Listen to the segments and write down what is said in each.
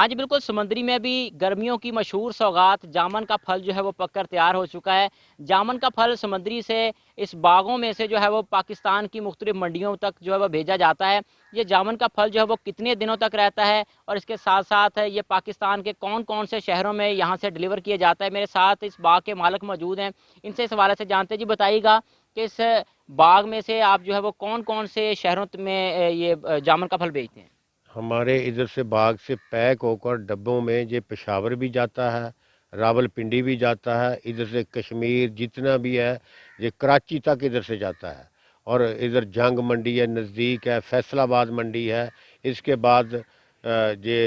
हाँ जी, बिल्कुल समुद्री में भी गर्मियों की मशहूर सौगात जामुन का फल जो है वो पककर तैयार हो चुका है। जामुन का फल समुद्री से इस बागों में से जो है वो पाकिस्तान की मुख्तलिफ मंडियों तक जो है वो भेजा जाता है। ये जामुन का फल जो है वो कितने दिनों तक रहता है और इसके साथ-साथ ये पाकिस्तान के कौन-कौन से शहरों में यहाँ से डिलीवर किया जाता है। मेरे साथ इस बाग के मालिक मौजूद हैं, इनसे इस हवाले से जानते हैं। जी बताइएगा कि इस बाग में से आप जो है वो कौन-कौन से शहरों में ये जामुन का फल भेजते हैं? हमारे इधर से बाग से पैक होकर डब्बों में ये पेशावर भी जाता है, रावलपिंडी भी जाता है, इधर से कश्मीर जितना भी है ये कराची तक इधर से जाता है। और इधर जंग मंडी है, नज़दीक है, फैसलाबाद मंडी है। इसके बाद ये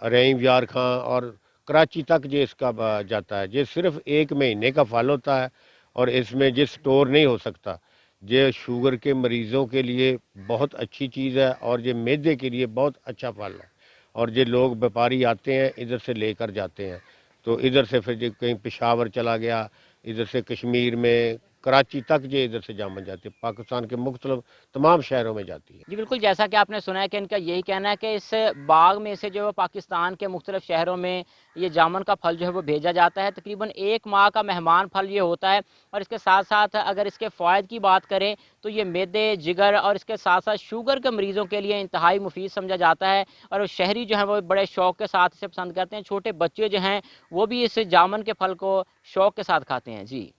रहीम यार खां और कराची तक ये इसका जाता है। ये सिर्फ एक महीने का फल होता है और इसमें ये स्टोर नहीं हो सकता। ये शुगर के मरीज़ों के लिए बहुत अच्छी चीज़ है और ये मैदे के लिए बहुत अच्छा फल है। और ये लोग व्यापारी आते हैं इधर से लेकर जाते हैं, तो इधर से फिर ये कहीं पेशावर चला गया, इधर से कश्मीर में कराची तक ये इधर से जामन जाती है, पाकिस्तान के मुख्तलिफ तमाम शहरों में जाती है। जी बिल्कुल, जैसा कि आपने सुना है कि इनका यही कहना है कि इस बाग में से जो है पाकिस्तान के मुख्तलिफ शहरों में ये जामुन का फल जो है वो भेजा जाता है। तकरीबन 1 माह का मेहमान फल ये होता है और इसके साथ-साथ अगर इसके फ़वाइद की बात करें तो ये मैदे, जिगर और इसके साथ-साथ शुगर के मरीज़ों के लिए इंतहाई मुफ़ीद समझा जाता है और शहरी जो हैं वो बड़े शौक़ के साथ इसे पसंद करते हैं। छोटे बच्चे जो हैं वो भी इस जामुन के फल को शौक़ के साथ खाते हैं। जी।